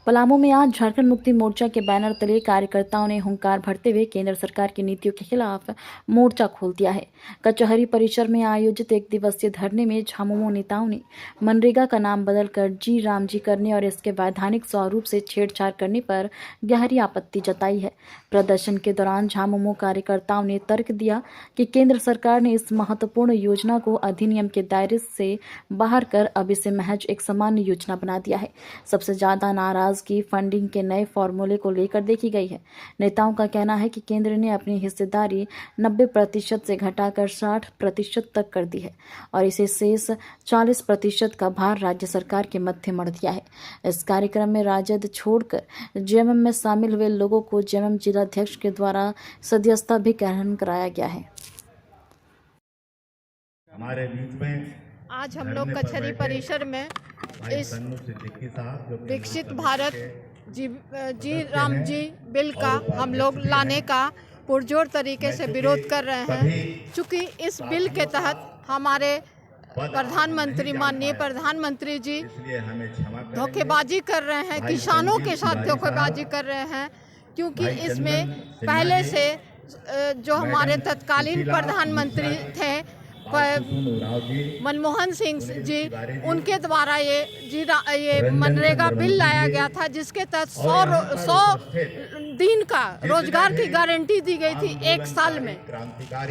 पलामू में आज झारखंड मुक्ति मोर्चा के बैनर तले कार्यकर्ताओं ने हुंकार भरते हुए केंद्र सरकार की नीतियों के खिलाफ मोर्चा खोल दिया है। कचहरी परिसर में आयोजित एक दिवसीय धरने में झामुमो नेताओं ने मनरेगा का नाम बदलकर जी राम जी करने और इसके वैधानिक स्वरूप से छेड़छाड़ करने पर गहरी आपत्ति जताई है। प्रदर्शन के दौरान झामुमो कार्यकर्ताओं ने तर्क दिया कि केंद्र सरकार ने इस महत्वपूर्ण योजना को अधिनियम के दायरे से बाहर कर अब इसे महज एक सामान्य योजना बना दिया है। सबसे ज्यादा नाराज की फंडिंग के नए फॉर्मूले को लेकर देखी गई है। नेताओं का कहना है कि केंद्र ने अपनी हिस्सेदारी 90% से घटाकर 60% तक कर दी है और इसे शेष 40% का भार राज्य सरकार के मत्थे मढ़ दिया है। इस कार्यक्रम में राजद छोड़कर जेएमएम में शामिल हुए लोगों को जेएमएम जिलाध्यक्ष के द्वारा सदस्यता भी ग्रहण कराया गया है। हमारे बीच में आज हम लोग कचहरी परिसर में इस विकसित भारत जी राम जी बिल का हम लोग लाने का पुरजोर तरीके से विरोध कर रहे हैं। चूँकि इस बिल के तहत हमारे प्रधानमंत्री माननीय प्रधानमंत्री जी धोखेबाजी कर रहे हैं, किसानों के साथ धोखेबाजी कर रहे हैं। क्योंकि इसमें पहले से जो हमारे तत्कालीन प्रधानमंत्री थे मनमोहन सिंह जी, उनके द्वारा ये मनरेगा बिल लाया गया था, जिसके तहत 100 दिन का रोजगार की गारंटी दी गई थी 1 साल में।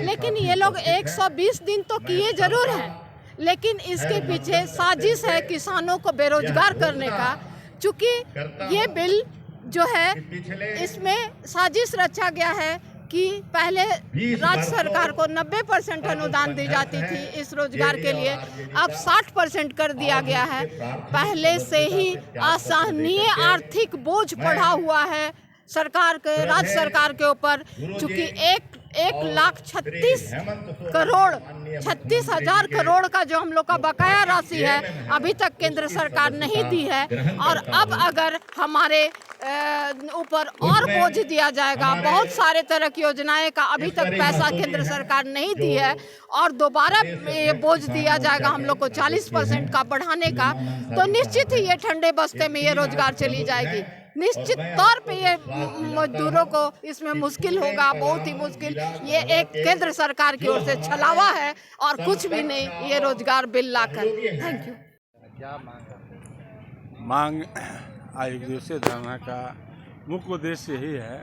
लेकिन ये लोग 120 दिन तो किए जरूर हैं, लेकिन इसके पीछे साजिश है किसानों को बेरोजगार करने का। चूँकि ये बिल जो है इसमें साजिश रचा गया है कि पहले राज्य सरकार को 90% अनुदान दी जाती थी इस रोजगार के लिए, अब 60% कर दिया गया है। पहले से ही असहनीय आर्थिक बोझ पड़ा हुआ है सरकार के, राज्य सरकार के ऊपर। चूँकि 1,36,36,000 करोड़ का जो हम लोग का बकाया राशि है अभी तक केंद्र सरकार नहीं दी है। और अब अगर हमारे ऊपर और बोझ दिया जाएगा, बहुत सारे तरह की योजनाएं का अभी तक पैसा केंद्र सरकार नहीं दी है और दोबारा ये बोझ दिया जाएगा हम लोग को 40% का बढ़ाने का, तो निश्चित ही ये ठंडे बस्ते में ये रोजगार चली जाएगी। निश्चित तौर पे ये मजदूरों को इसमें मुश्किल होगा, बहुत ही मुश्किल। ये एक केंद्र सरकार की ओर से छलावा है और कुछ भी नहीं, ये रोजगार बिल लाकर। Thank you. मांग आज एक दिवसीय धरना का मुख्य उद्देश्य यही है,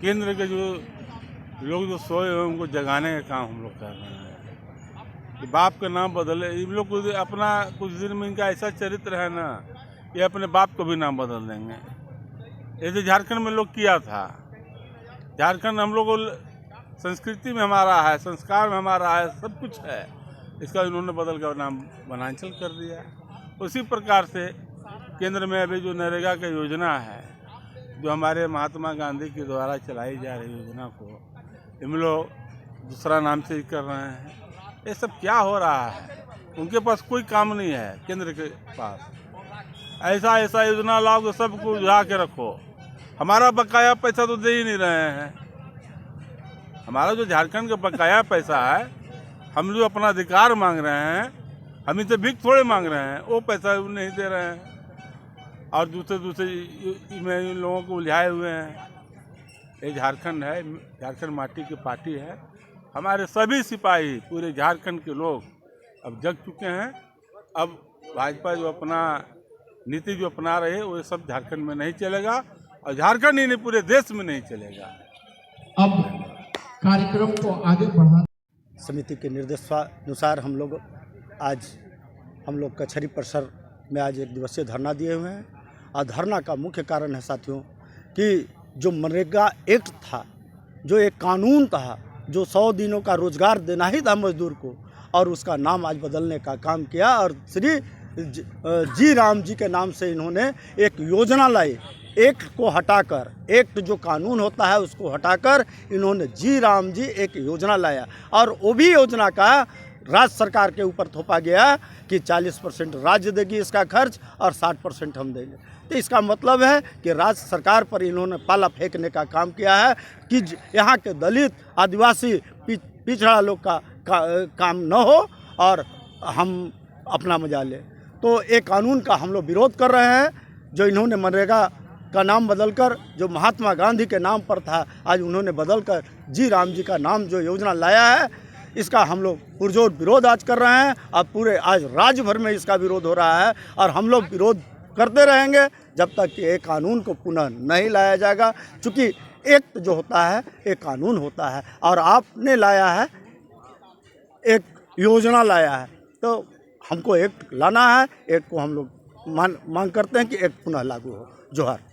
केंद्र के जो लोग जो सोए हुए उनको जगाने का काम हम लोग कर रहे हैं कि बाप का नाम बदले। इन लोग को अपना कुछ दिन में इनका ऐसा चरित्र है ना, ये अपने बाप को भी नाम बदल देंगे। ऐसे झारखंड में लोग किया था। झारखंड हम लोग संस्कृति में हमारा है, संस्कार में हमारा है, सब कुछ है। इसका इन्होंने बदल कर नाम वनांचल कर दिया। उसी प्रकार से केंद्र में अभी जो नरेगा की योजना है, जो हमारे महात्मा गांधी के द्वारा चलाई जा रही योजना को हम लोग दूसरा नाम से कर रहे हैं। ये सब क्या हो रहा है? उनके पास कोई काम नहीं है केंद्र के पास। ऐसा योजना लाओ कि सबको उठा के रखो। हमारा बकाया पैसा तो दे ही नहीं रहे हैं। हमारा जो झारखंड का बकाया पैसा है, हम जो अपना अधिकार मांग रहे हैं, हम इनसे भीख थोड़े मांग रहे हैं, वो पैसा नहीं दे रहे हैं और दूसरे में इन लोगों को उलझाए हुए हैं। ये झारखंड है, झारखंड माटी की पार्टी है। हमारे सभी सिपाही, पूरे झारखंड के लोग अब जग चुके हैं। अब भाजपा जो अपना नीति जो अपना रहे हैं, वो सब झारखंड में नहीं चलेगा और झारखंड ही नहीं पूरे देश में नहीं चलेगा। अब कार्यक्रम को आगे बढ़ा समिति के निर्देशानुसार हम लोग कचहरी परिसर में आज एक दिवसीय धरना दिए हुए हैं। और धरना का मुख्य कारण है साथियों कि जो मनरेगा एक्ट था, जो एक कानून था, जो 100 दिनों का रोजगार देना ही था मजदूर को, और उसका नाम आज बदलने का काम किया और श्री जी राम जी के नाम से इन्होंने एक योजना लाई। एक्ट को हटाकर, एक्ट जो कानून होता है उसको हटाकर इन्होंने जी राम जी एक योजना लाया और वो भी योजना का राज्य सरकार के ऊपर थोपा गया कि 40% राज्य देगी इसका खर्च और 60% हम देंगे। तो इसका मतलब है कि राज्य सरकार पर इन्होंने पाला फेंकने का काम किया है कि यहाँ के दलित, आदिवासी, पिछड़ा लोग का काम न हो और हम अपना मजा लें। तो एक कानून का हम लोग विरोध कर रहे हैं जो इन्होंने मनरेगा का नाम बदलकर जो महात्मा गांधी के नाम पर था, आज उन्होंने बदलकर जी राम जी का नाम जो योजना लाया है, इसका हम लोग पुरजोर विरोध आज कर रहे हैं। अब पूरे आज राज्य भर में इसका विरोध हो रहा है और हम लोग विरोध करते रहेंगे जब तक कि एक कानून को पुनः नहीं लाया जाएगा। चूँकि एक्ट जो होता है एक कानून होता है और आपने लाया है एक योजना लाया है, तो हमको एक्ट लाना है। एक्ट को हम लोग मांग करते हैं कि एक्ट पुनः लागू हो। जोहार।